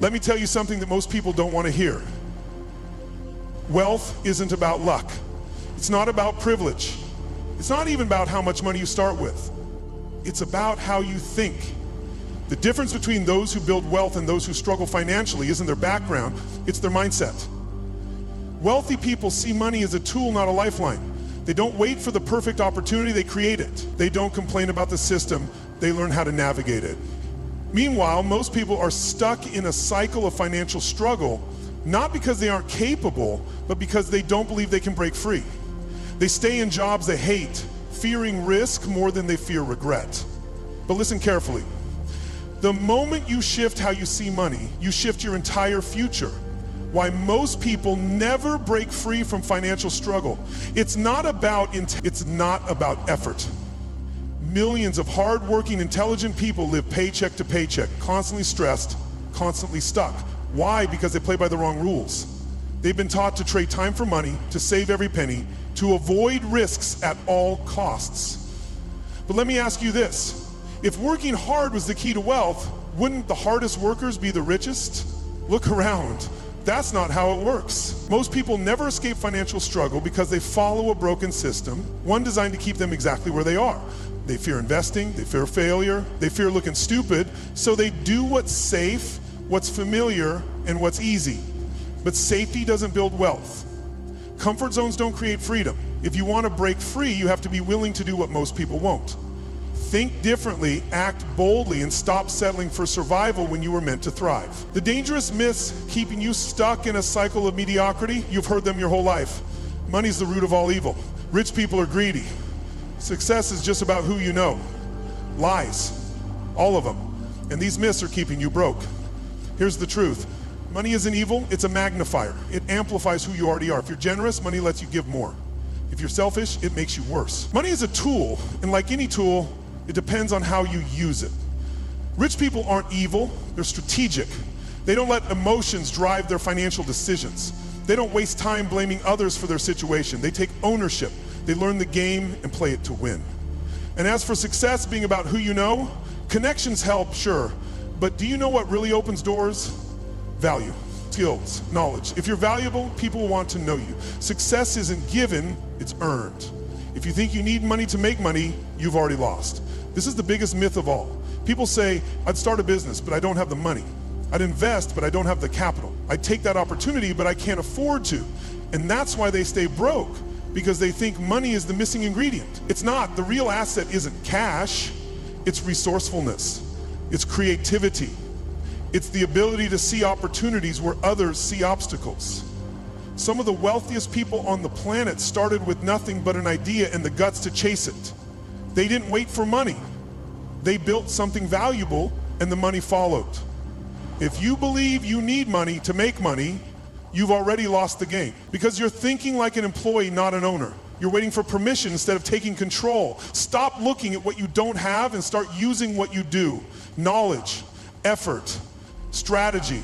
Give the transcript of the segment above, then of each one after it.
Let me tell you something that most people don't want to hear. Wealth isn't about luck. It's not about privilege. It's not even about how much money you start with. It's about how you think. The difference between those who build wealth and those who struggle financially isn't their background, it's their mindset. Wealthy people see money as a tool, not a lifeline. They don't wait for the perfect opportunity, they create it. They don't complain about the system, they learn how to navigate it. Meanwhile, most people are stuck in a cycle of financial struggle, not because they aren't capable, but because they don't believe they can break free. They stay in jobs they hate, fearing risk more than they fear regret. But listen carefully. The moment you shift how you see money, you shift your entire future. Why most people never break free from financial struggle. It's not about effort. Millions of hardworking, intelligent people live paycheck to paycheck, constantly stressed, constantly stuck. Why? Because they play by the wrong rules. They've been taught to trade time for money, to save every penny, to avoid risks at all costs. But let me ask you this. If working hard was the key to wealth, wouldn't the hardest workers be the richest? Look around. That's not how it works. Most people never escape financial struggle because they follow a broken system, one designed to keep them exactly where they are. They fear investing, they fear failure, they fear looking stupid, so they do what's safe, what's familiar, and what's easy. But safety doesn't build wealth. Comfort zones don't create freedom. If you want to break free, you have to be willing to do what most people won't. Think differently, act boldly, and stop settling for survival when you were meant to thrive. The dangerous myths keeping you stuck in a cycle of mediocrity, you've heard them your whole life. Money's the root of all evil. Rich people are greedy. Success is just about who you know. Lies, all of them. And these myths are keeping you broke. Here's the truth. Money isn't evil, it's a magnifier. It amplifies who you already are. If you're generous, money lets you give more. If you're selfish, it makes you worse. Money is a tool, and like any tool, it depends on how you use it. Rich people aren't evil, they're strategic. They don't let emotions drive their financial decisions. They don't waste time blaming others for their situation. They take ownership. They learn the game and play it to win. And as for success being about who you know, connections help, sure. But do you know what really opens doors? Value, skills, knowledge. If you're valuable, people will want to know you. Success isn't given, it's earned. If you think you need money to make money, you've already lost. This is the biggest myth of all. People say, I'd start a business, but I don't have the money. I'd invest, but I don't have the capital. I'd take that opportunity, but I can't afford to. And that's why they stay broke, because they think money is the missing ingredient. It's not. The real asset isn't cash, it's resourcefulness, it's creativity. It's the ability to see opportunities where others see obstacles. Some of the wealthiest people on the planet started with nothing but an idea and the guts to chase it. They didn't wait for money. They built something valuable and the money followed. If you believe you need money to make money, you've already lost the game because you're thinking like an employee, not an owner. You're waiting for permission instead of taking control. Stop looking at what you don't have and start using what you do. Knowledge, effort, strategy.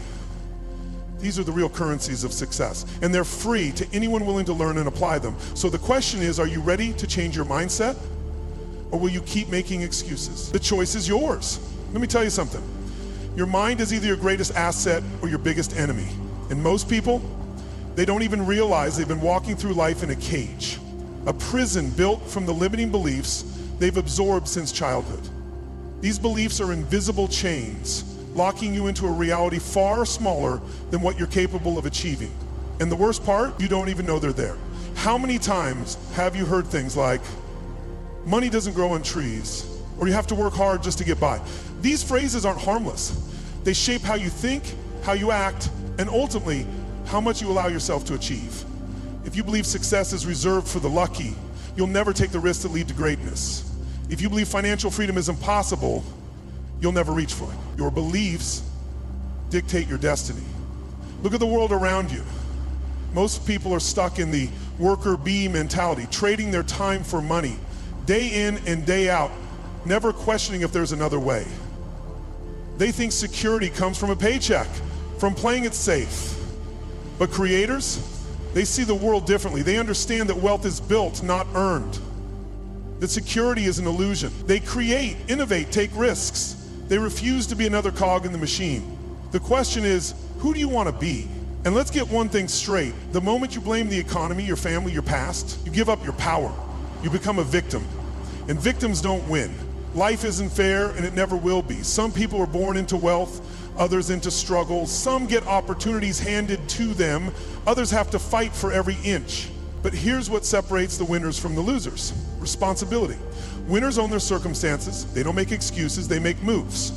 These are the real currencies of success, and they're free to anyone willing to learn and apply them. So the question is, are you ready to change your mindset, or will you keep making excuses? The choice is yours. Let me tell you something. Your mind is either your greatest asset or your biggest enemy. And most people, they don't even realize they've been walking through life in a cage, a prison built from the limiting beliefs they've absorbed since childhood. These beliefs are invisible chains, locking you into a reality far smaller than what you're capable of achieving. And the worst part, you don't even know they're there. How many times have you heard things like, money doesn't grow on trees, or you have to work hard just to get by? These phrases aren't harmless. They shape how you think, how you act, and ultimately, how much you allow yourself to achieve. If you believe success is reserved for the lucky, you'll never take the risks that lead to greatness. If you believe financial freedom is impossible, you'll never reach for it. Your beliefs dictate your destiny. Look at the world around you. Most people are stuck in the worker bee mentality, trading their time for money, day in and day out, never questioning if there's another way. They think security comes from a paycheck, from playing it safe. But creators, they see the world differently. They understand that wealth is built, not earned. That security is an illusion. They create, innovate, take risks. They refuse to be another cog in the machine. The question is, who do you want to be? And let's get one thing straight. The moment you blame the economy, your family, your past, you give up your power. You become a victim. And victims don't win. Life isn't fair, and it never will be. Some people are born into wealth, others into struggle. Some get opportunities handed to them. Others have to fight for every inch. But here's what separates the winners from the losers: responsibility. Winners own their circumstances. They don't make excuses, they make moves.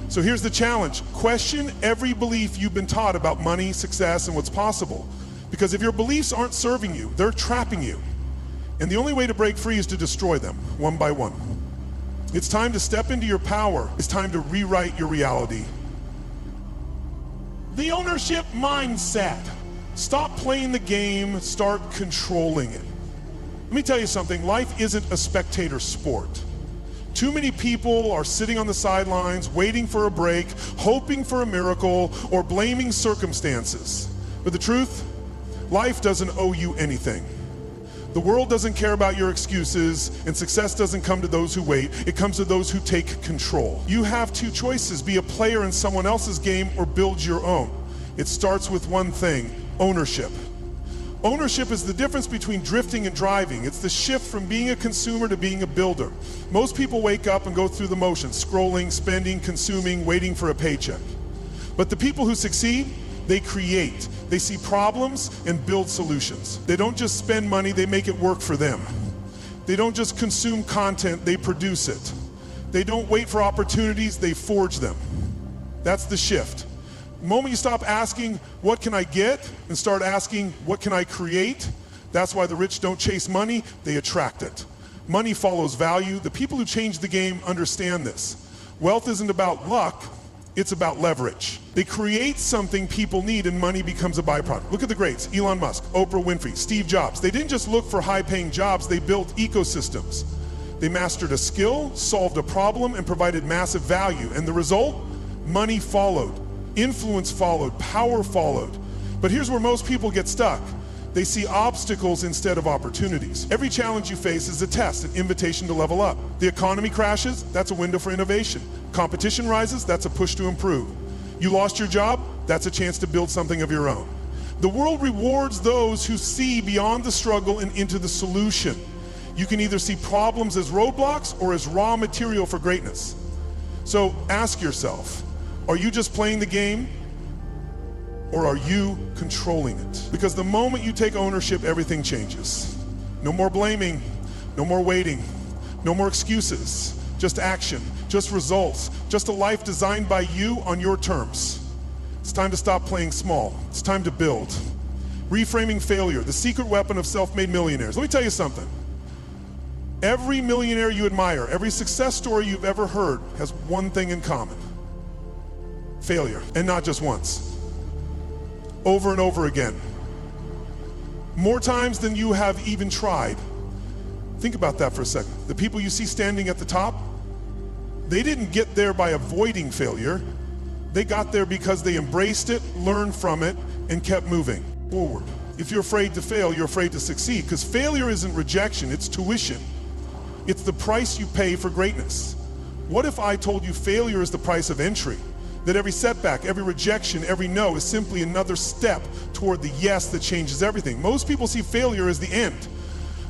So here's the challenge. Question every belief you've been taught about money, success, and what's possible. Because if your beliefs aren't serving you, they're trapping you. And the only way to break free is to destroy them, one by one. It's time to step into your power. It's time to rewrite your reality. The ownership mindset. Stop playing the game, start controlling it. Let me tell you something, life isn't a spectator sport. Too many people are sitting on the sidelines, waiting for a break, hoping for a miracle, or blaming circumstances. But the truth, life doesn't owe you anything. The world doesn't care about your excuses, and success doesn't come to those who wait. It comes to those who take control. You have two choices: be a player in someone else's game or build your own. It starts with one thing: ownership. Ownership is the difference between drifting and driving. It's the shift from being a consumer to being a builder. Most people wake up and go through the motions, scrolling, spending, consuming, waiting for a paycheck. But the people who succeed, they create. They see problems and build solutions. They don't just spend money, they make it work for them. They don't just consume content, they produce it. They don't wait for opportunities, they forge them. That's the shift. The moment you stop asking, what can I get, and start asking, what can I create? That's why the rich don't chase money, they attract it. Money follows value. The people who change the game understand this. Wealth isn't about luck, it's about leverage. They create something people need and money becomes a byproduct. Look at the greats: Elon Musk, Oprah Winfrey, Steve Jobs. They didn't just look for high-paying jobs, they built ecosystems. They mastered a skill, solved a problem, and provided massive value. And the result? Money followed, influence followed, power followed. But here's where most people get stuck. They see obstacles instead of opportunities. Every challenge you face is a test, an invitation to level up. The economy crashes, that's a window for innovation. Competition rises, that's a push to improve. You lost your job, that's a chance to build something of your own. The world rewards those who see beyond the struggle and into the solution. You can either see problems as roadblocks or as raw material for greatness. So ask yourself, are you just playing the game, or are you controlling it? Because the moment you take ownership, everything changes. No more blaming, no more waiting, no more excuses, just action, just results, just a life designed by you on your terms. It's time to stop playing small. It's time to build. Reframing failure, the secret weapon of self-made millionaires. Let me tell you something. Every millionaire you admire, every success story you've ever heard has one thing in common: failure, and not just once. Over and over again. More times than you have even tried. Think about that for a second. The people you see standing at the top, they didn't get there by avoiding failure. They got there because they embraced it, learned from it, and kept moving forward. If you're afraid to fail, you're afraid to succeed, because failure isn't rejection, it's tuition. It's the price you pay for greatness. What if I told you failure is the price of entry? That every setback, every rejection, every no is simply another step toward the yes that changes everything. Most people see failure as the end.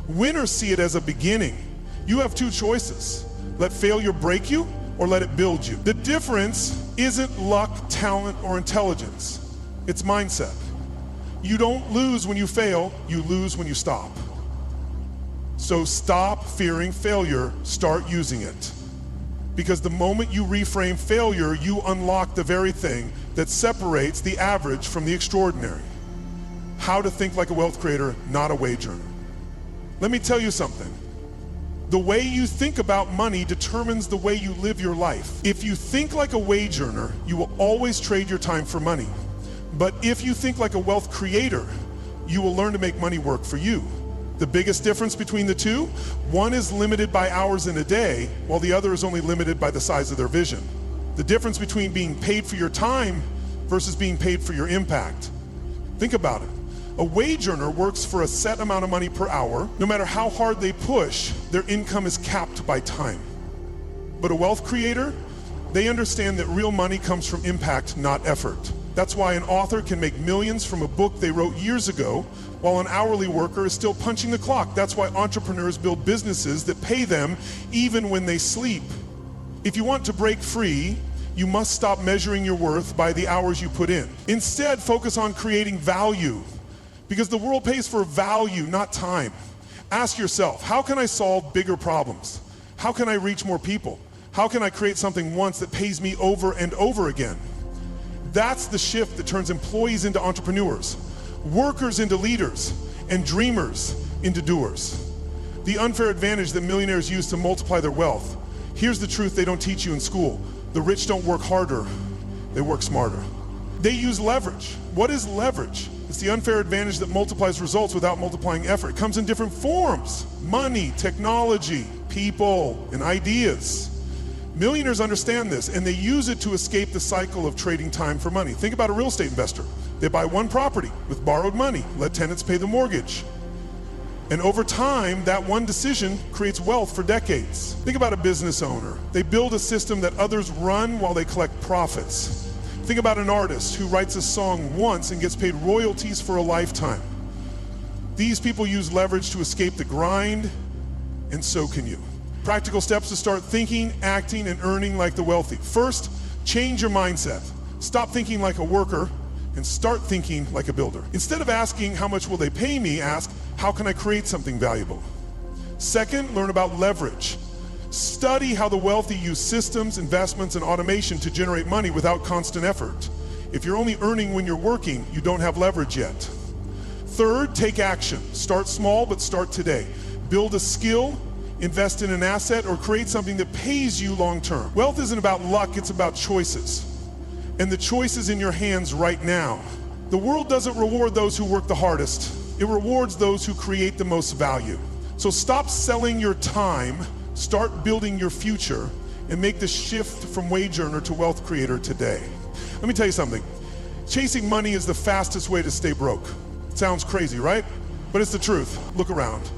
Winners see it as a beginning. You have two choices: let failure break you or let it build you. The difference isn't luck, talent, or intelligence. It's mindset. You don't lose when you fail, you lose when you stop. So stop fearing failure, start using it. Because the moment you reframe failure, you unlock the very thing that separates the average from the extraordinary. How to think like a wealth creator, not a wage earner. Let me tell you something. The way you think about money determines the way you live your life. If you think like a wage earner, you will always trade your time for money. But if you think like a wealth creator, you will learn to make money work for you. The biggest difference between the two, one is limited by hours in a day, while the other is only limited by the size of their vision. The difference between being paid for your time versus being paid for your impact. Think about it. A wage earner works for a set amount of money per hour. No matter how hard they push, their income is capped by time. But a wealth creator, They understand that real money comes from impact, not effort. That's why an author can make millions from a book they wrote years ago, while an hourly worker is still punching the clock. That's why entrepreneurs build businesses that pay them even when they sleep. If you want to break free, you must stop measuring your worth by the hours you put in. Instead, focus on creating value, because the world pays for value, not time. Ask yourself, how can I solve bigger problems? How can I reach more people? How can I create something once that pays me over and over again? That's the shift that turns employees into entrepreneurs, workers into leaders, and dreamers into doers. The unfair advantage that millionaires use to multiply their wealth. Here's the truth they don't teach you in school. The rich don't work harder, they work smarter. They use leverage. What is leverage? It's the unfair advantage that multiplies results without multiplying effort. It comes in different forms: money, technology, people, and ideas. Millionaires understand this, and they use it to escape the cycle of trading time for money. Think about a real estate investor. They buy one property with borrowed money, let tenants pay the mortgage. And over time, that one decision creates wealth for decades. Think about a business owner. They build a system that others run while they collect profits. Think about an artist who writes a song once and gets paid royalties for a lifetime. These people use leverage to escape the grind, and so can you. Practical steps to start thinking, acting, and earning like the wealthy. First, change your mindset. Stop thinking like a worker and start thinking like a builder. Instead of asking, how much will they pay me, ask, how can I create something valuable? Second, learn about leverage. Study how the wealthy use systems, investments, and automation to generate money without constant effort. If you're only earning when you're working, you don't have leverage yet. Third, take action. Start small, but start today. Build a skill, invest in an asset, or create something that pays you long term. Wealth isn't about luck, it's about choices. And the choice is in your hands right now. The world doesn't reward those who work the hardest. It rewards those who create the most value. So stop selling your time, start building your future, and make the shift from wage earner to wealth creator today. Let me tell you something. Chasing money is the fastest way to stay broke. Sounds crazy, right? But it's the truth. Look around.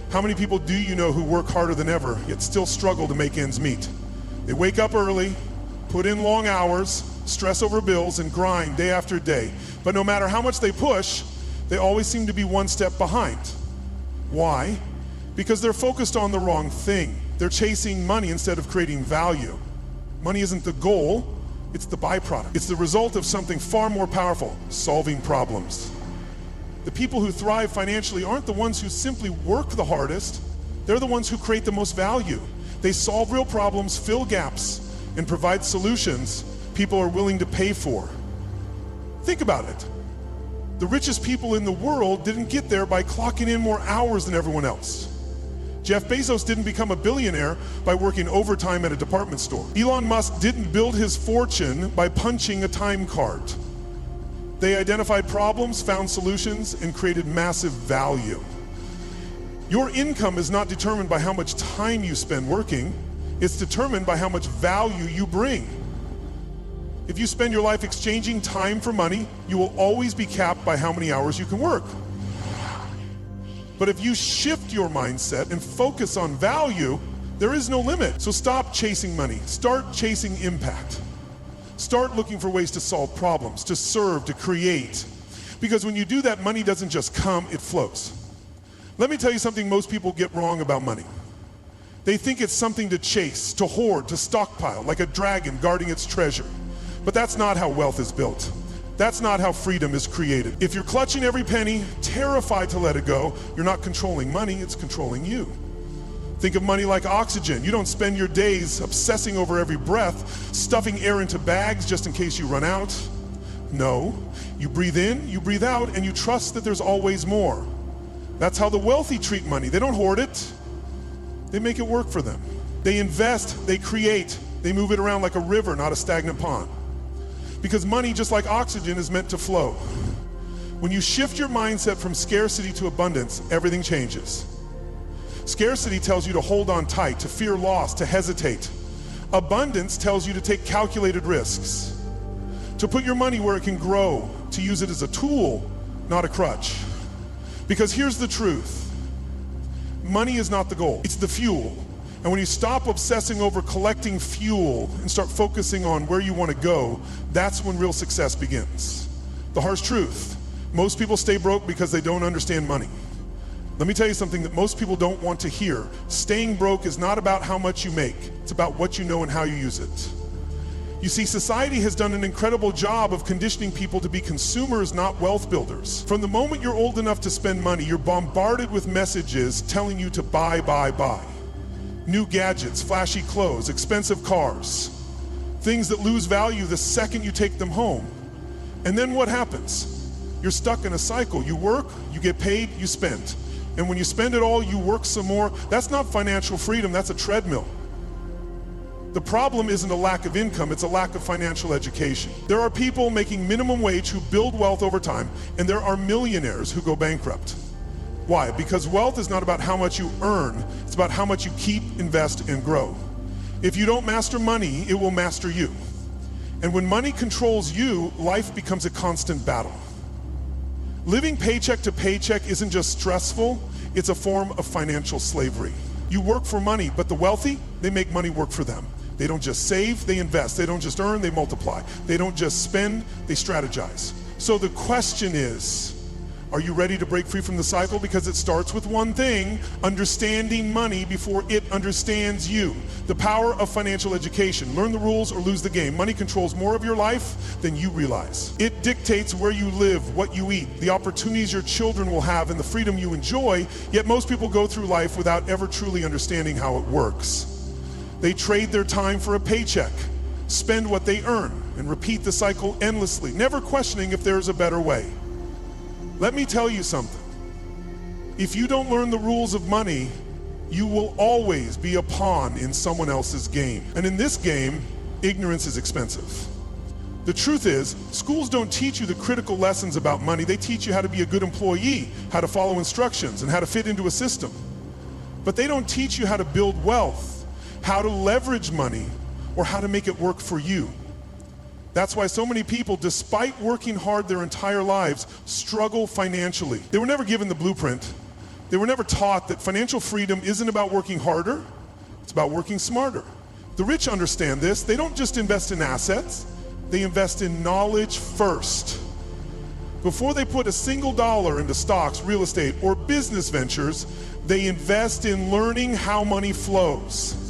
How many people do you know who work harder than ever, yet still struggle to make ends meet? They wake up early, put in long hours, stress over bills, and grind day after day. But no matter how much they push, they always seem to be one step behind. Why? Because they're focused on the wrong thing. They're chasing money instead of creating value. Money isn't the goal, it's the byproduct. It's the result of something far more powerful: solving problems. The people who thrive financially aren't the ones who simply work the hardest. They're the ones who create the most value. They solve real problems, fill gaps, and provide solutions people are willing to pay for. Think about it. The richest people in the world didn't get there by clocking in more hours than everyone else. Jeff Bezos didn't become a billionaire by working overtime at a department store. Elon Musk didn't build his fortune by punching a time card. They identified problems, found solutions, and created massive value. Your income is not determined by how much time you spend working. It's determined by how much value you bring. If you spend your life exchanging time for money, you will always be capped by how many hours you can work. But if you shift your mindset and focus on value, there is no limit. So stop chasing money, start chasing impact. Start looking for ways to solve problems, to serve, to create. Because when you do that, money doesn't just come, it flows. Let me tell you something most people get wrong about money. They think it's something to chase, to hoard, to stockpile, like a dragon guarding its treasure. But that's not how wealth is built. That's not how freedom is created. If you're clutching every penny, terrified to let it go, you're not controlling money, it's controlling you. Think of money like oxygen. You don't spend your days obsessing over every breath, stuffing air into bags just in case you run out. No, you breathe in, you breathe out, and you trust that there's always more. That's how the wealthy treat money. They don't hoard it, they make it work for them. They invest, they create, they move it around like a river, not a stagnant pond. Because money, just like oxygen, is meant to flow. When you shift your mindset from scarcity to abundance, everything changes. Scarcity tells you to hold on tight, to fear loss, to hesitate. Abundance tells you to take calculated risks, to put your money where it can grow, to use it as a tool, not a crutch. Because here's the truth. Money is not the goal, it's the fuel. And when you stop obsessing over collecting fuel and start focusing on where you want to go, that's when real success begins. The harsh truth, most people stay broke because they don't understand money. Let me tell you something that most people don't want to hear. Staying broke is not about how much you make. It's about what you know and how you use it. You see, society has done an incredible job of conditioning people to be consumers, not wealth builders. From the moment you're old enough to spend money, you're bombarded with messages telling you to buy, buy, buy. New gadgets, flashy clothes, expensive cars, things that lose value the second you take them home. And then what happens? You're stuck in a cycle. You work, you get paid, you spend. And when you spend it all, you work some more. That's not financial freedom, that's a treadmill. The problem isn't a lack of income, it's a lack of financial education. There are people making minimum wage who build wealth over time, and there are millionaires who go bankrupt. Why? Because wealth is not about how much you earn, it's about how much you keep, invest, and grow. If you don't master money, it will master you. And when money controls you, life becomes a constant battle. Living paycheck to paycheck isn't just stressful, it's a form of financial slavery. You work for money, but the wealthy, they make money work for them. They don't just save, they invest. They don't just earn, they multiply. They don't just spend, they strategize. So the question is, are you ready to break free from the cycle? Because it starts with one thing, understanding money before it understands you. The power of financial education. Learn the rules or lose the game. Money controls more of your life than you realize. It dictates where you live, what you eat, the opportunities your children will have, and the freedom you enjoy, yet most people go through life without ever truly understanding how it works. They trade their time for a paycheck, spend what they earn, and repeat the cycle endlessly, never questioning if there's a better way. Let me tell you something. If you don't learn the rules of money, you will always be a pawn in someone else's game. And in this game, ignorance is expensive. The truth is, schools don't teach you the critical lessons about money. They teach you how to be a good employee, how to follow instructions, and how to fit into a system. But they don't teach you how to build wealth, how to leverage money, or how to make it work for you. That's why so many people, despite working hard their entire lives, struggle financially. They were never given the blueprint. They were never taught that financial freedom isn't about working harder, it's about working smarter. The rich understand this. They don't just invest in assets, they invest in knowledge first. Before they put a single dollar into stocks, real estate, or business ventures, they invest in learning how money flows.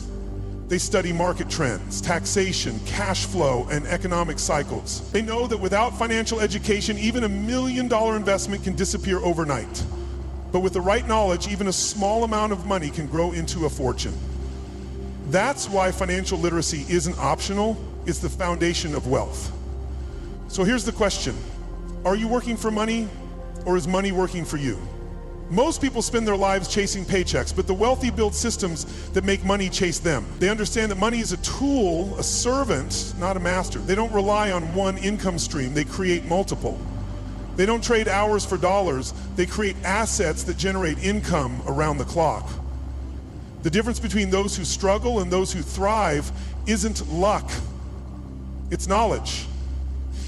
They study market trends, taxation, cash flow, and economic cycles. They know that without financial education, even $1 million investment can disappear overnight. But with the right knowledge, even a small amount of money can grow into a fortune. That's why financial literacy isn't optional, it's the foundation of wealth. So here's the question. Are you working for money, or is money working for you? Most people spend their lives chasing paychecks, but the wealthy build systems that make money chase them. They understand that money is a tool, a servant, not a master. They don't rely on one income stream, they create multiple. They don't trade hours for dollars, they create assets that generate income around the clock. The difference between those who struggle and those who thrive isn't luck, it's knowledge.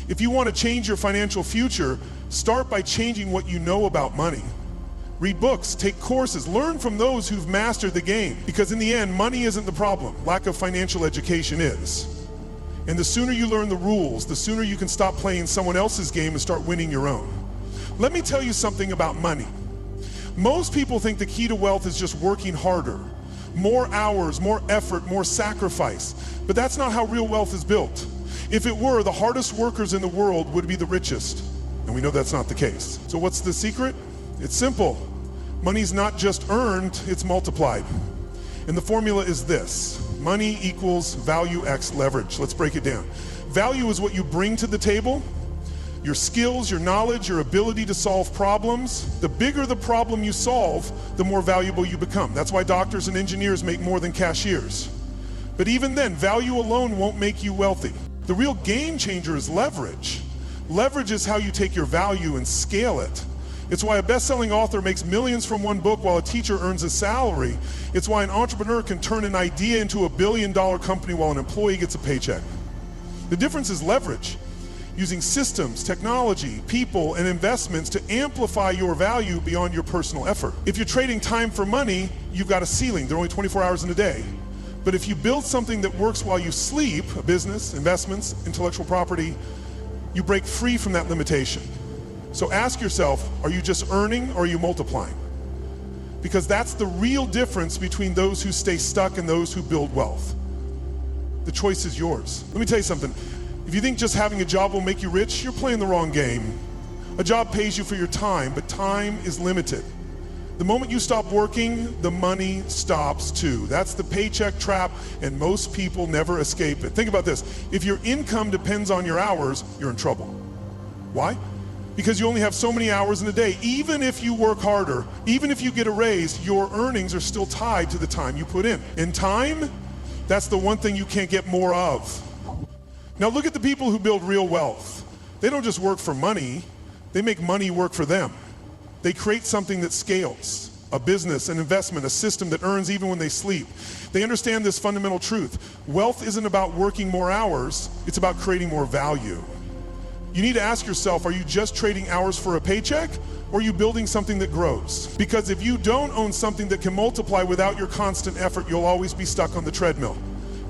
If you want to change your financial future, start by changing what you know about money. Read books, take courses, learn from those who've mastered the game. Because in the end, money isn't the problem. Lack of financial education is. And the sooner you learn the rules, the sooner you can stop playing someone else's game and start winning your own. Let me tell you something about money. Most people think the key to wealth is just working harder. More hours, more effort, more sacrifice. But that's not how real wealth is built. If it were, the hardest workers in the world would be the richest. And we know that's not the case. So what's the secret? It's simple. Money's not just earned, it's multiplied. And the formula is this. Money equals value x leverage. Let's break it down. Value is what you bring to the table. Your skills, your knowledge, your ability to solve problems. The bigger the problem you solve, the more valuable you become. That's why doctors and engineers make more than cashiers. But even then, value alone won't make you wealthy. The real game changer is leverage. Leverage is how you take your value and scale it. It's why a best-selling author makes millions from one book while a teacher earns a salary. It's why an entrepreneur can turn an idea into a billion-dollar company while an employee gets a paycheck. The difference is leverage. Using systems, technology, people, and investments to amplify your value beyond your personal effort. If you're trading time for money, you've got a ceiling. There are only 24 hours in a day. But if you build something that works while you sleep, a business, investments, intellectual property, you break free from that limitation. So ask yourself, are you just earning or are you multiplying? Because that's the real difference between those who stay stuck and those who build wealth. The choice is yours. Let me tell you something. If you think just having a job will make you rich, you're playing the wrong game. A job pays you for your time, but time is limited. The moment you stop working, the money stops too. That's the paycheck trap, and most people never escape it. Think about this. If your income depends on your hours, you're in trouble. Why? Because you only have so many hours in a day. Even if you work harder, even if you get a raise, your earnings are still tied to the time you put in. And time, that's the one thing you can't get more of. Now look at the people who build real wealth. They don't just work for money, they make money work for them. They create something that scales, a business, an investment, a system that earns even when they sleep. They understand this fundamental truth. Wealth isn't about working more hours, it's about creating more value. You need to ask yourself, are you just trading hours for a paycheck, or are you building something that grows? Because if you don't own something that can multiply without your constant effort, you'll always be stuck on the treadmill.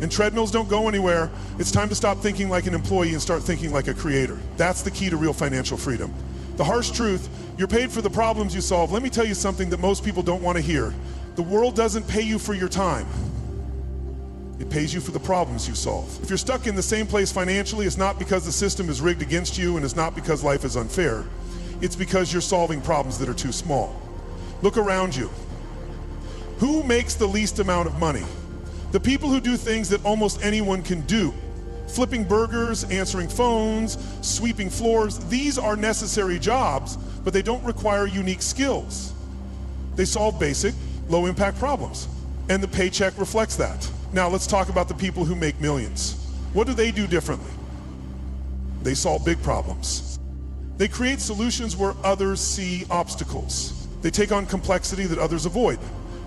And treadmills don't go anywhere. It's time to stop thinking like an employee and start thinking like a creator. That's the key to real financial freedom. The harsh truth, you're paid for the problems you solve. Let me tell you something that most people don't want to hear. The world doesn't pay you for your time. It pays you for the problems you solve. If you're stuck in the same place financially, it's not because the system is rigged against you, and it's not because life is unfair. It's because you're solving problems that are too small. Look around you. Who makes the least amount of money? The people who do things that almost anyone can do. Flipping burgers, answering phones, sweeping floors. These are necessary jobs, but they don't require unique skills. They solve basic, low-impact problems, and the paycheck reflects that. Now let's talk about the people who make millions. What do they do differently? They solve big problems. They create solutions where others see obstacles. They take on complexity that others avoid.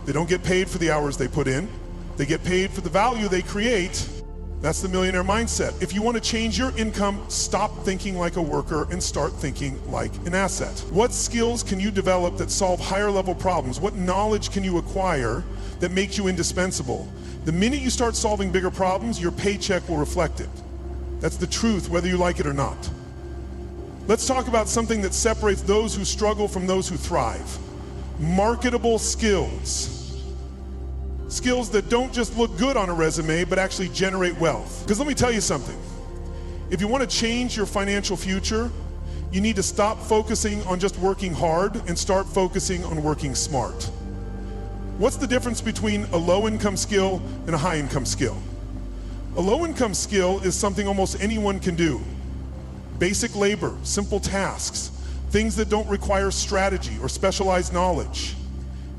They don't get paid for the hours they put in. They get paid for the value they create. That's the millionaire mindset. If you want to change your income, stop thinking like a worker and start thinking like an asset. What skills can you develop that solve higher level problems? What knowledge can you acquire that makes you indispensable? The minute you start solving bigger problems, your paycheck will reflect it. That's the truth, whether you like it or not. Let's talk about something that separates those who struggle from those who thrive. Marketable skills. Skills that don't just look good on a resume, but actually generate wealth. Because let me tell you something. If you want to change your financial future, you need to stop focusing on just working hard and start focusing on working smart. What's the difference between a low-income skill and a high-income skill? A low-income skill is something almost anyone can do. Basic labor, simple tasks, things that don't require strategy or specialized knowledge.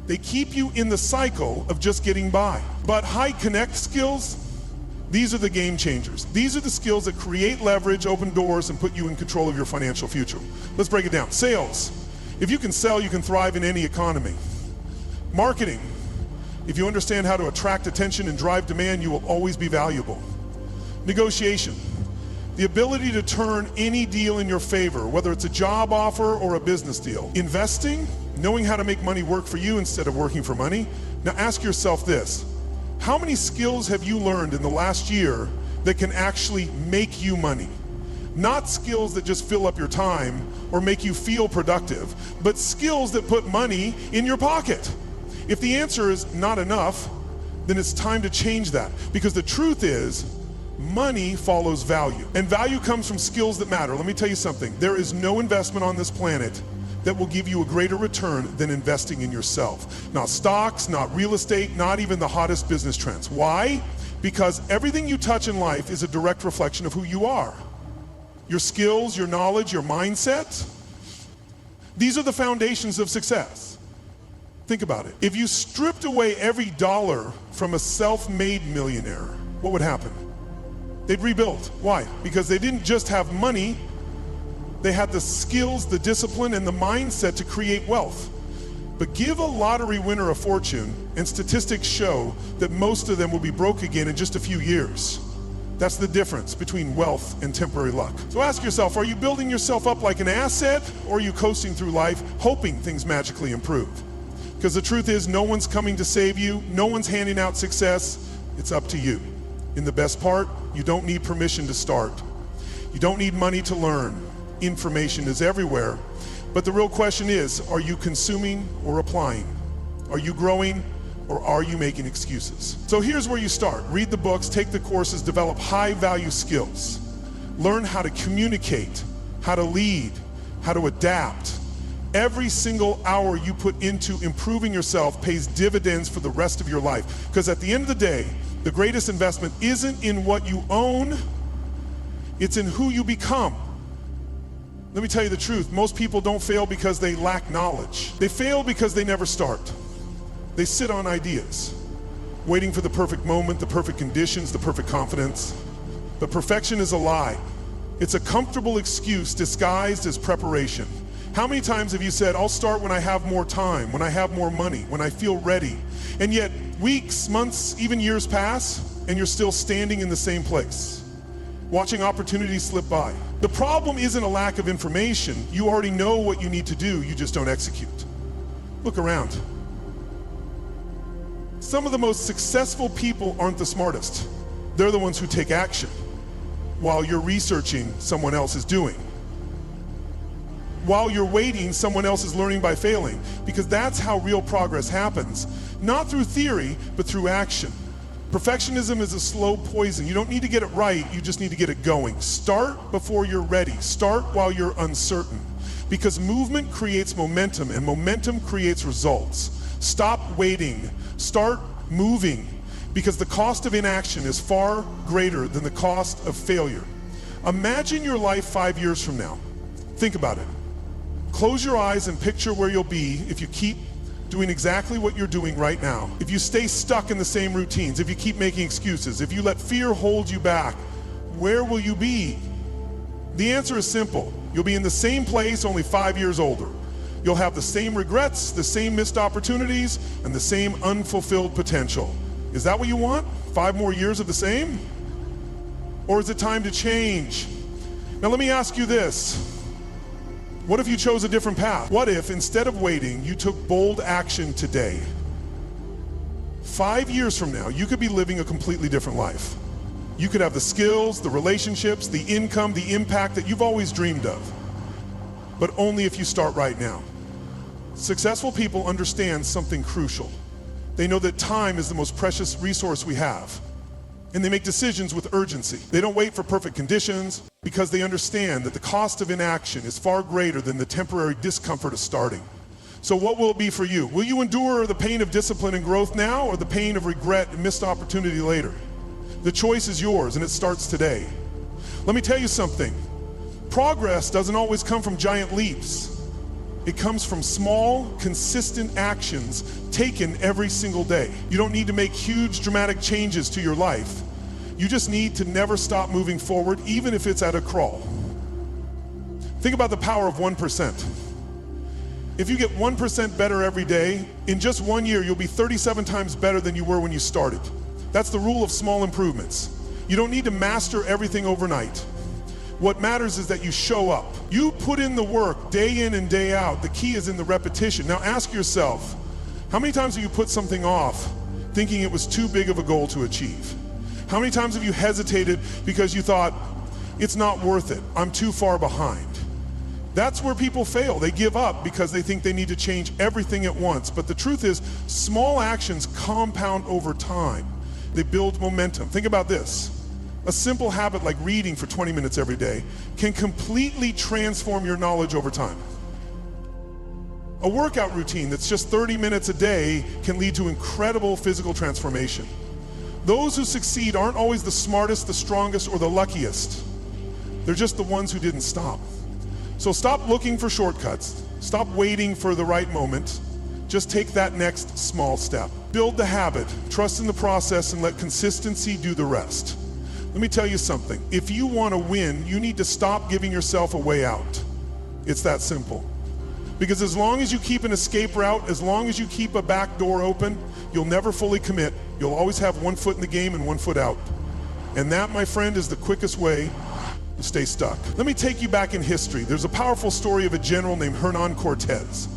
They keep you in the cycle of just getting by. But high-connect skills, these are the game changers. These are the skills that create leverage, open doors, and put you in control of your financial future. Let's break it down. Sales. If you can sell, you can thrive in any economy. Marketing. If you understand how to attract attention and drive demand, you will always be valuable. Negotiation. The ability to turn any deal in your favor, whether it's a job offer or a business deal. Investing, knowing how to make money work for you instead of working for money. Now ask yourself this, how many skills have you learned in the last year that can actually make you money? Not skills that just fill up your time or make you feel productive, but skills that put money in your pocket. If the answer is not enough, then it's time to change that, because the truth is, money follows value, and value comes from skills that matter. Let me tell you something, there is no investment on this planet that will give you a greater return than investing in yourself. Not stocks, not real estate, not even the hottest business trends. Why? Because everything you touch in life is a direct reflection of who you are. Your skills, your knowledge, your mindset, these are the foundations of success. Think about it. If you stripped away every dollar from a self-made millionaire, what would happen? They'd rebuild. Why? Because they didn't just have money, they had the skills, the discipline, and the mindset to create wealth. But give a lottery winner a fortune, and statistics show that most of them will be broke again in just a few years. That's the difference between wealth and temporary luck. So ask yourself, are you building yourself up like an asset, or are you coasting through life hoping things magically improve? Because the truth is, no one's coming to save you, no one's handing out success, It's up to you. In the best part, you don't need permission to start. You don't need money to learn. Information is everywhere. But the real question is, are you consuming or applying? Are you growing or are you making excuses? So here's where you start. Read the books, take the courses, develop high-value skills. Learn how to communicate, how to lead, how to adapt. Every single hour you put into improving yourself pays dividends for the rest of your life. Because at the end of the day, the greatest investment isn't in what you own, it's in who you become. Let me tell you the truth, most people don't fail because they lack knowledge. They fail because they never start. They sit on ideas, waiting for the perfect moment, the perfect conditions, the perfect confidence. But perfection is a lie. It's a comfortable excuse disguised as preparation. How many times have you said, I'll start when I have more time, when I have more money, when I feel ready? And yet weeks, months, even years pass, and you're still standing in the same place, watching opportunities slip by. The problem isn't a lack of information. You already know what you need to do, you just don't execute. Look around. Some of the most successful people aren't the smartest. They're the ones who take action while you're researching someone else is doing. While you're waiting, someone else is learning by failing, because that's how real progress happens. Not through theory, but through action. Perfectionism is a slow poison. You don't need to get it right, you just need to get it going. Start before you're ready. Start while you're uncertain. Because movement creates momentum, and momentum creates results. Stop waiting. Start moving. Because the cost of inaction is far greater than the cost of failure. Imagine your life 5 years from now. Think about it. Close your eyes and picture where you'll be if you keep doing exactly what you're doing right now. If you stay stuck in the same routines, if you keep making excuses, if you let fear hold you back, where will you be? The answer is simple. You'll be in the same place, only 5 years older. You'll have the same regrets, the same missed opportunities, and the same unfulfilled potential. Is that what you want? 5 more years of the same? Or is it time to change? Now let me ask you this. What if you chose a different path? What if, instead of waiting, you took bold action today? 5 years from now, you could be living a completely different life. You could have the skills, the relationships, the income, the impact that you've always dreamed of. But only if you start right now. Successful people understand something crucial. They know that time is the most precious resource we have. And they make decisions with urgency. They don't wait for perfect conditions because they understand that the cost of inaction is far greater than the temporary discomfort of starting. So what will it be for you? Will you endure the pain of discipline and growth now, or the pain of regret and missed opportunity later? The choice is yours, and it starts today. Let me tell you something. Progress doesn't always come from giant leaps. It comes from small, consistent actions taken every single day. You don't need to make huge, dramatic changes to your life. You just need to never stop moving forward, even if it's at a crawl. Think about the power of 1%. If you get 1% better every day, in just 1 year, you'll be 37 times better than you were when you started. That's the rule of small improvements. You don't need to master everything overnight. What matters is that you show up. You put in the work day in and day out. The key is in the repetition. Now ask yourself, how many times have you put something off thinking it was too big of a goal to achieve? How many times have you hesitated because you thought, it's not worth it, I'm too far behind? That's where people fail. They give up because they think they need to change everything at once. But the truth is, small actions compound over time. They build momentum. Think about this. A simple habit like reading for 20 minutes every day can completely transform your knowledge over time. A workout routine that's just 30 minutes a day can lead to incredible physical transformation. Those who succeed aren't always the smartest, the strongest, or the luckiest. They're just the ones who didn't stop. So stop looking for shortcuts. Stop waiting for the right moment. Just take that next small step. Build the habit, trust in the process, and let consistency do the rest. Let me tell you something. If you want to win, you need to stop giving yourself a way out. It's that simple. Because as long as you keep an escape route, as long as you keep a back door open, you'll never fully commit. You'll always have 1 foot in the game and 1 foot out. And that, my friend, is the quickest way to stay stuck. Let me take you back in history. There's a powerful story of a general named Hernan Cortez.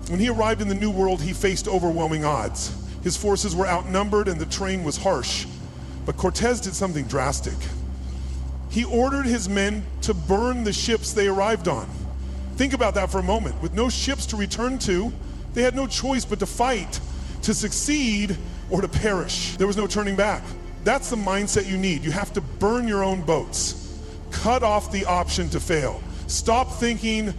When he arrived in the New World, he faced overwhelming odds. His forces were outnumbered and the terrain was harsh. But Cortez did something drastic. He ordered his men to burn the ships they arrived on. Think about that for a moment. With no ships to return to, they had no choice but to fight, to succeed, or to perish. There was no turning back. That's the mindset you need. You have to burn your own boats. Cut off the option to fail. Stop thinking,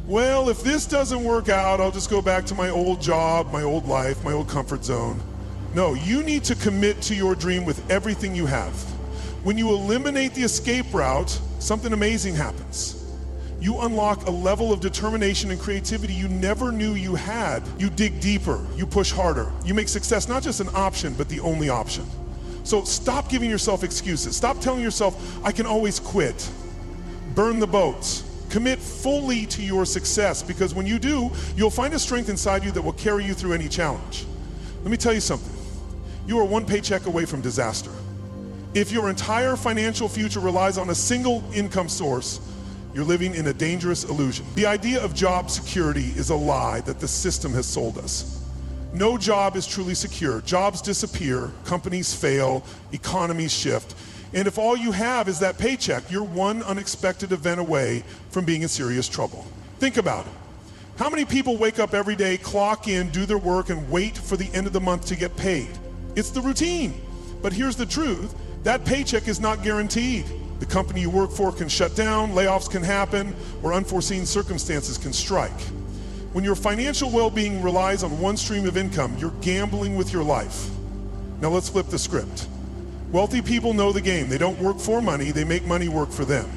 well, if this doesn't work out, I'll just go back to my old job, my old life, my old comfort zone. No, you need to commit to your dream with everything you have. When you eliminate the escape route, something amazing happens. You unlock a level of determination and creativity you never knew you had. You dig deeper, you push harder. You make success not just an option, but the only option. So stop giving yourself excuses. Stop telling yourself, I can always quit. Burn the boats. Commit fully to your success, because when you do, you'll find a strength inside you that will carry you through any challenge. Let me tell you something. You are one paycheck away from disaster. If your entire financial future relies on a single income source, you're living in a dangerous illusion. The idea of job security is a lie that the system has sold us. No job is truly secure. Jobs disappear, companies fail, economies shift. And if all you have is that paycheck, you're one unexpected event away from being in serious trouble. Think about it. How many people wake up every day, clock in, do their work, and wait for the end of the month to get paid? It's the routine. But here's the truth. That paycheck is not guaranteed. The company you work for can shut down, layoffs can happen, or unforeseen circumstances can strike. When your financial well-being relies on one stream of income, you're gambling with your life. Now let's flip the script. Wealthy people know the game. They don't work for money, they make money work for them.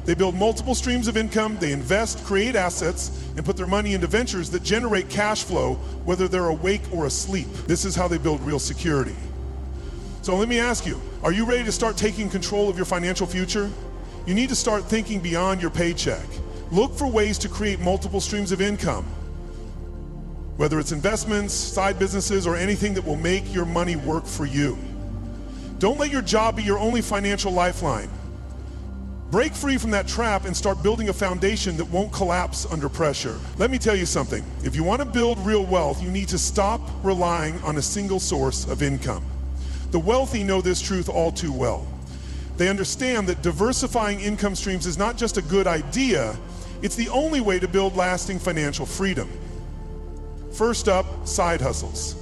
They build multiple streams of income, they invest, create assets, and put their money into ventures that generate cash flow, whether they're awake or asleep. This is how they build real security. So let me ask you, are you ready to start taking control of your financial future? You need to start thinking beyond your paycheck. Look for ways to create multiple streams of income, whether it's investments, side businesses, or anything that will make your money work for you. Don't let your job be your only financial lifeline. Break free from that trap and start building a foundation that won't collapse under pressure. Let me tell you something. If you want to build real wealth, you need to stop relying on a single source of income. The wealthy know this truth all too well. They understand that diversifying income streams is not just a good idea, it's the only way to build lasting financial freedom. First up, side hustles.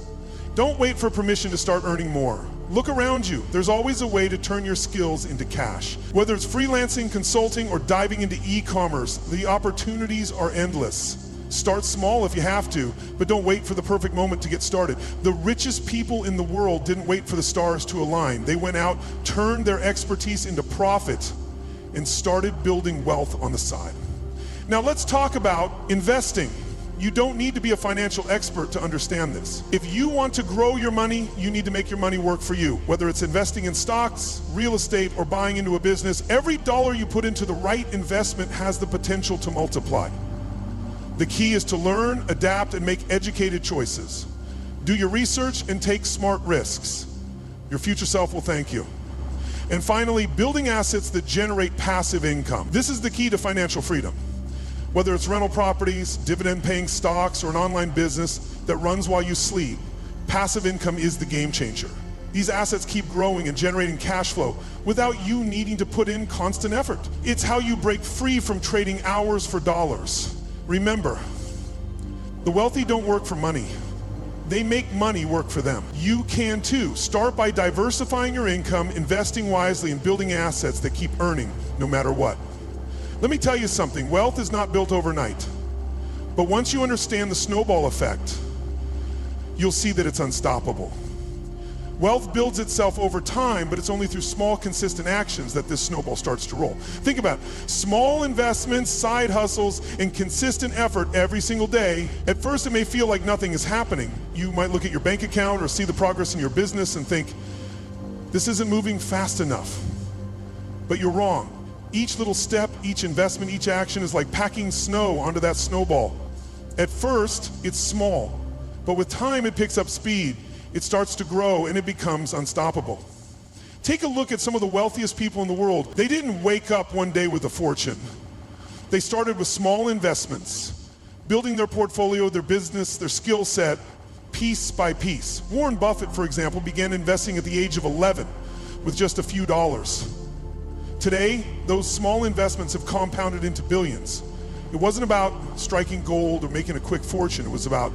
Don't wait for permission to start earning more. Look around you. There's always a way to turn your skills into cash. Whether it's freelancing, consulting, or diving into e-commerce, the opportunities are endless. Start small if you have to, but don't wait for the perfect moment to get started. The richest people in the world didn't wait for the stars to align. They went out, turned their expertise into profit, and started building wealth on the side. Now let's talk about investing. You don't need to be a financial expert to understand this. If you want to grow your money, you need to make your money work for you. Whether it's investing in stocks, real estate, or buying into a business, every dollar you put into the right investment has the potential to multiply. The key is to learn, adapt, and make educated choices. Do your research and take smart risks. Your future self will thank you. And finally, building assets that generate passive income. This is the key to financial freedom. Whether it's rental properties, dividend-paying stocks, or an online business that runs while you sleep, passive income is the game changer. These assets keep growing and generating cash flow without you needing to put in constant effort. It's how you break free from trading hours for dollars. Remember, the wealthy don't work for money. They make money work for them. You can too. Start by diversifying your income, investing wisely, and building assets that keep earning no matter what. Let me tell you something, wealth is not built overnight. But once you understand the snowball effect, you'll see that it's unstoppable. Wealth builds itself over time, but it's only through small, consistent actions that this snowball starts to roll. Think about it. Small investments, side hustles, and consistent effort every single day. At first, it may feel like nothing is happening. You might look at your bank account or see the progress in your business and think, this isn't moving fast enough. But you're wrong. Each little step, each investment, each action is like packing snow onto that snowball. At first, it's small, but with time, it picks up speed. It starts to grow and it becomes unstoppable. Take a look at some of the wealthiest people in the world. They didn't wake up one day with a fortune. They started with small investments, building their portfolio, their business, their skill set, piece by piece. Warren Buffett, for example, began investing at the age of 11 with just a few dollars. Today, those small investments have compounded into billions. It wasn't about striking gold or making a quick fortune. It was about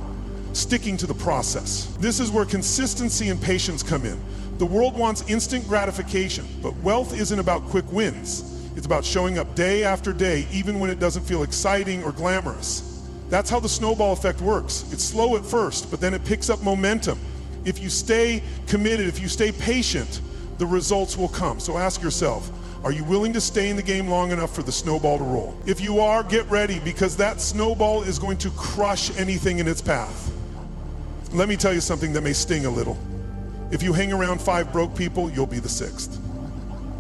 sticking to the process. This is where consistency and patience come in. The world wants instant gratification, but wealth isn't about quick wins. It's about showing up day after day, even when it doesn't feel exciting or glamorous. That's how the snowball effect works. It's slow at first, but then it picks up momentum. If you stay committed, if you stay patient, the results will come. So ask yourself, are you willing to stay in the game long enough for the snowball to roll? If you are, get ready, because that snowball is going to crush anything in its path. Let me tell you something that may sting a little. If you hang around 5 broke people, you'll be the 6th.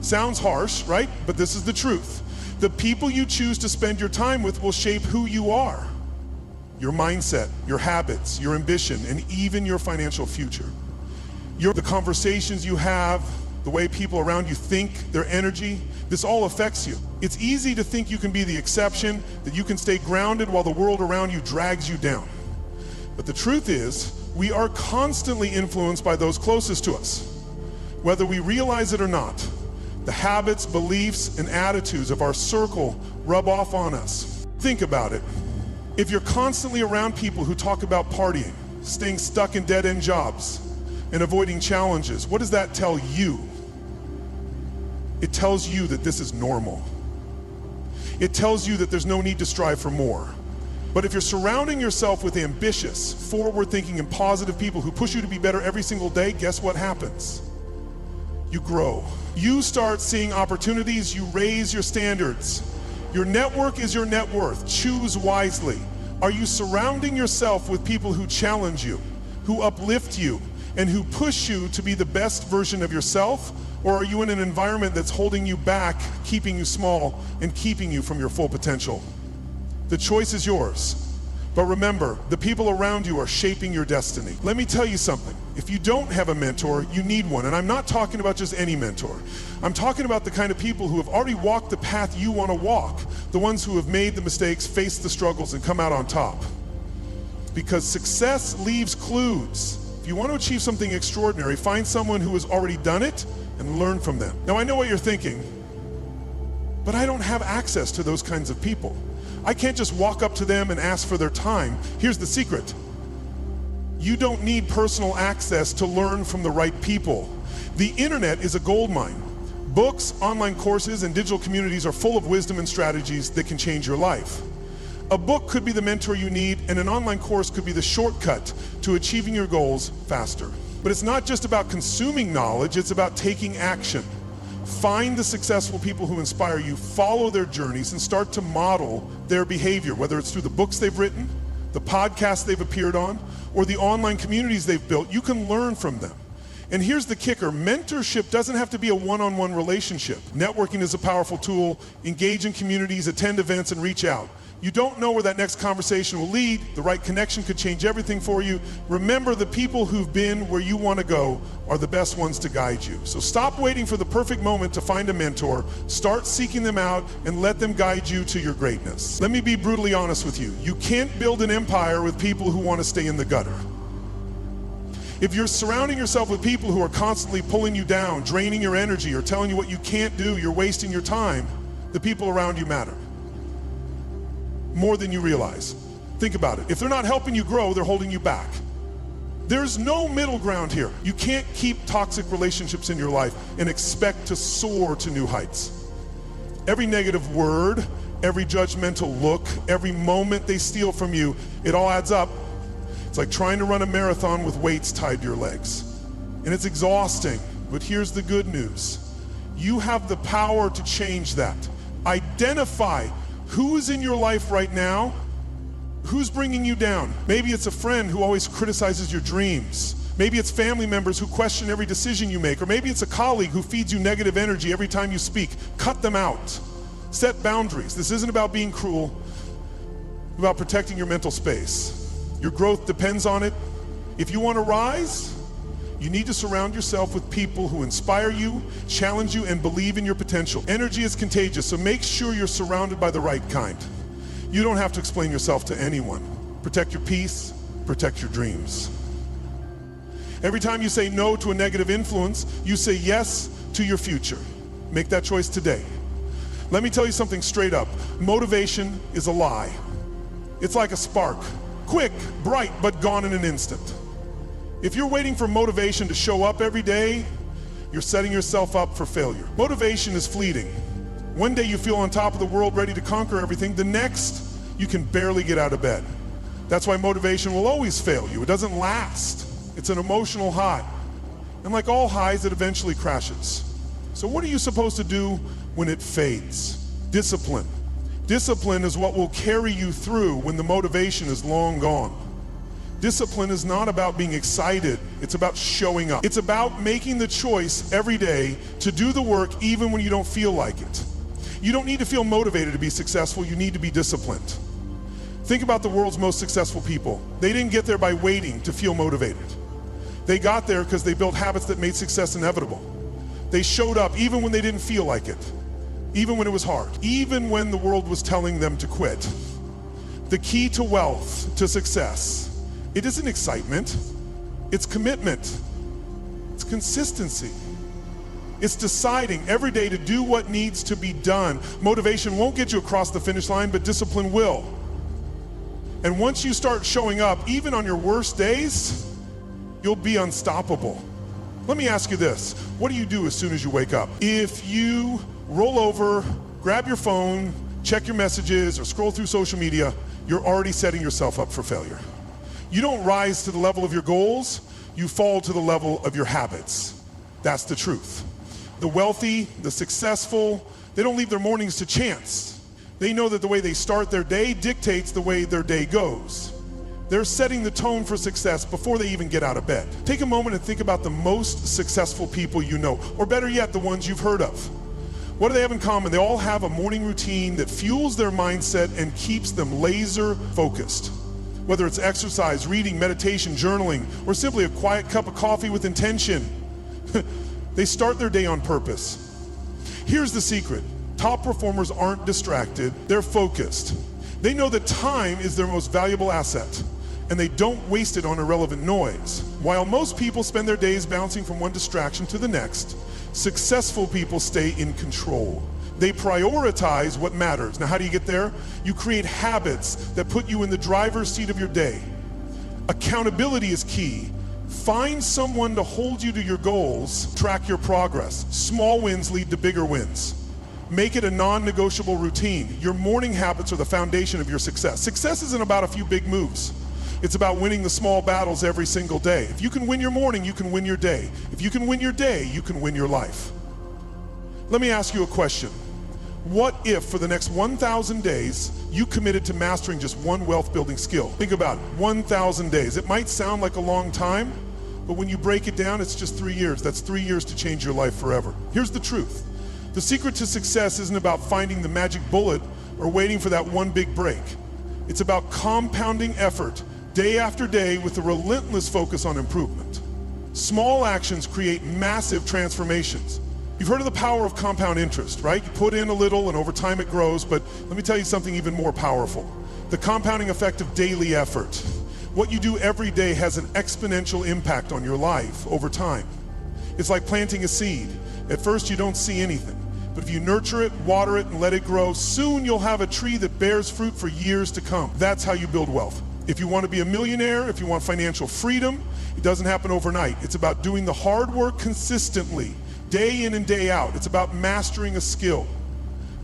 Sounds harsh, right? But this is the truth. The people you choose to spend your time with will shape who you are. Your mindset, your habits, your ambition, and even your financial future. The conversations you have, the way people around you think, their energy, this all affects you. It's easy to think you can be the exception, that you can stay grounded while the world around you drags you down. But the truth is, we are constantly influenced by those closest to us. Whether we realize it or not, the habits, beliefs, and attitudes of our circle rub off on us. Think about it. If you're constantly around people who talk about partying, staying stuck in dead-end jobs, and avoiding challenges, what does that tell you? It tells you that this is normal. It tells you that there's no need to strive for more. But if you're surrounding yourself with ambitious, forward-thinking, and positive people who push you to be better every single day, guess what happens? You grow. You start seeing opportunities, you raise your standards. Your network is your net worth. Choose wisely. Are you surrounding yourself with people who challenge you, who uplift you, and who push you to be the best version of yourself? Or are you in an environment that's holding you back, keeping you small, and keeping you from your full potential? The choice is yours. But remember, the people around you are shaping your destiny. Let me tell you something. If you don't have a mentor, you need one. And I'm not talking about just any mentor. I'm talking about the kind of people who have already walked the path you want to walk. The ones who have made the mistakes, faced the struggles, and come out on top. Because success leaves clues. If you want to achieve something extraordinary, find someone who has already done it and learn from them. Now, I know what you're thinking, but I don't have access to those kinds of people. I can't just walk up to them and ask for their time. Here's the secret. You don't need personal access to learn from the right people. The internet is a goldmine. Books, online courses, and digital communities are full of wisdom and strategies that can change your life. A book could be the mentor you need, and an online course could be the shortcut to achieving your goals faster. But it's not just about consuming knowledge, it's about taking action. Find the successful people who inspire you, follow their journeys, and start to model their behavior, whether it's through the books they've written, the podcasts they've appeared on, or the online communities they've built. You can learn from them. And here's the kicker. Mentorship doesn't have to be a one-on-one relationship. Networking is a powerful tool. Engage in communities, attend events, and reach out. You don't know where that next conversation will lead. The right connection could change everything for you. Remember, the people who've been where you want to go are the best ones to guide you. So stop waiting for the perfect moment to find a mentor. Start seeking them out and let them guide you to your greatness. Let me be brutally honest with you. You can't build an empire with people who want to stay in the gutter. If you're surrounding yourself with people who are constantly pulling you down, draining your energy, or telling you what you can't do, you're wasting your time, the people around you matter more than you realize. Think about it. If they're not helping you grow, they're holding you back. There's no middle ground here. You can't keep toxic relationships in your life and expect to soar to new heights. Every negative word, every judgmental look, every moment they steal from you, it all adds up. It's like trying to run a marathon with weights tied to your legs. And it's exhausting, but here's the good news. You have the power to change that. Identify who is in your life right now, who's bringing you down. Maybe it's a friend who always criticizes your dreams. Maybe it's family members who question every decision you make, or maybe it's a colleague who feeds you negative energy every time you speak. Cut them out. Set boundaries. This isn't about being cruel, it's about protecting your mental space. Your growth depends on it. If you want to rise, you need to surround yourself with people who inspire you, challenge you, and believe in your potential. Energy is contagious, so make sure you're surrounded by the right kind. You don't have to explain yourself to anyone. Protect your peace, protect your dreams. Every time you say no to a negative influence, you say yes to your future. Make that choice today. Let me tell you something straight up. Motivation is a lie. It's like a spark. Quick, bright, but gone in an instant. If you're waiting for motivation to show up every day, you're setting yourself up for failure. Motivation is fleeting. One day you feel on top of the world, ready to conquer everything. The next, you can barely get out of bed. That's why motivation will always fail you. It doesn't last. It's an emotional high. And like all highs, it eventually crashes. So what are you supposed to do when it fades? Discipline. Discipline is what will carry you through when the motivation is long gone. Discipline is not about being excited, it's about showing up. It's about making the choice every day to do the work even when you don't feel like it. You don't need to feel motivated to be successful, you need to be disciplined. Think about the world's most successful people. They didn't get there by waiting to feel motivated. They got there because they built habits that made success inevitable. They showed up even when they didn't feel like it, even when it was hard, even when the world was telling them to quit. The key to wealth, to success, it isn't excitement, it's commitment, it's consistency. It's deciding every day to do what needs to be done. Motivation won't get you across the finish line, but discipline will. And once you start showing up, even on your worst days, you'll be unstoppable. Let me ask you this, what do you do as soon as you wake up? If you roll over, grab your phone, check your messages, or scroll through social media, you're already setting yourself up for failure. You don't rise to the level of your goals, you fall to the level of your habits. That's the truth. The wealthy, the successful, they don't leave their mornings to chance. They know that the way they start their day dictates the way their day goes. They're setting the tone for success before they even get out of bed. Take a moment and think about the most successful people you know, or better yet, the ones you've heard of. What do they have in common? They all have a morning routine that fuels their mindset and keeps them laser focused. Whether it's exercise, reading, meditation, journaling, or simply a quiet cup of coffee with intention, they start their day on purpose. Here's the secret. Top performers aren't distracted, they're focused. They know that time is their most valuable asset, and they don't waste it on irrelevant noise. While most people spend their days bouncing from one distraction to the next, successful people stay in control. They prioritize what matters. Now, how do you get there? You create habits that put you in the driver's seat of your day. Accountability is key. Find someone to hold you to your goals, track your progress. Small wins lead to bigger wins. Make it a non-negotiable routine. Your morning habits are the foundation of your success. Success isn't about a few big moves. It's about winning the small battles every single day. If you can win your morning, you can win your day. If you can win your day, you can win your life. Let me ask you a question. What if for the next 1,000 days, you committed to mastering just one wealth building skill? Think about it, 1,000 days. It might sound like a long time, but when you break it down, it's just 3 years. That's 3 years to change your life forever. Here's the truth. The secret to success isn't about finding the magic bullet or waiting for that one big break. It's about compounding effort day after day with a relentless focus on improvement. Small actions create massive transformations. You've heard of the power of compound interest, right? You put in a little and over time it grows, but let me tell you something even more powerful. The compounding effect of daily effort. What you do every day has an exponential impact on your life over time. It's like planting a seed. At first you don't see anything, but if you nurture it, water it, and let it grow, soon you'll have a tree that bears fruit for years to come. That's how you build wealth. If you want to be a millionaire, if you want financial freedom, it doesn't happen overnight. It's about doing the hard work consistently, day in and day out. It's about mastering a skill.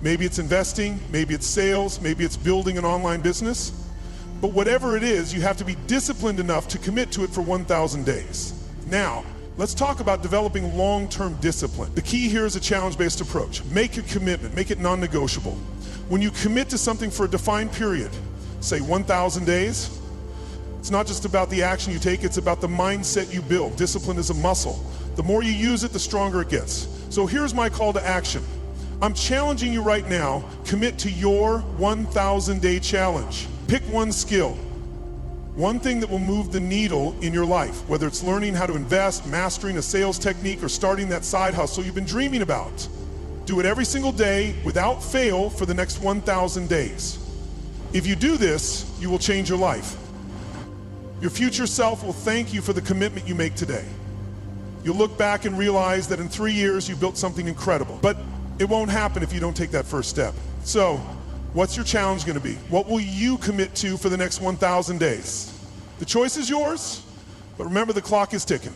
Maybe it's investing, maybe it's sales, maybe it's building an online business. But whatever it is, you have to be disciplined enough to commit to it for 1,000 days. Now, let's talk about developing long-term discipline. The key here is a challenge-based approach. Make a commitment, make it non-negotiable. When you commit to something for a defined period, say 1,000 days, it's not just about the action you take, it's about the mindset you build. Discipline is a muscle. The more you use it, the stronger it gets. So here's my call to action. I'm challenging you right now, commit to your 1,000-day challenge. Pick one skill, one thing that will move the needle in your life, whether it's learning how to invest, mastering a sales technique, or starting that side hustle you've been dreaming about. Do it every single day without fail for the next 1,000 days. If you do this, you will change your life. Your future self will thank you for the commitment you make today. You'll look back and realize that in 3 years you built something incredible. But it won't happen if you don't take that first step. So, what's your challenge going to be? What will you commit to for the next 1,000 days? The choice is yours, but remember the clock is ticking.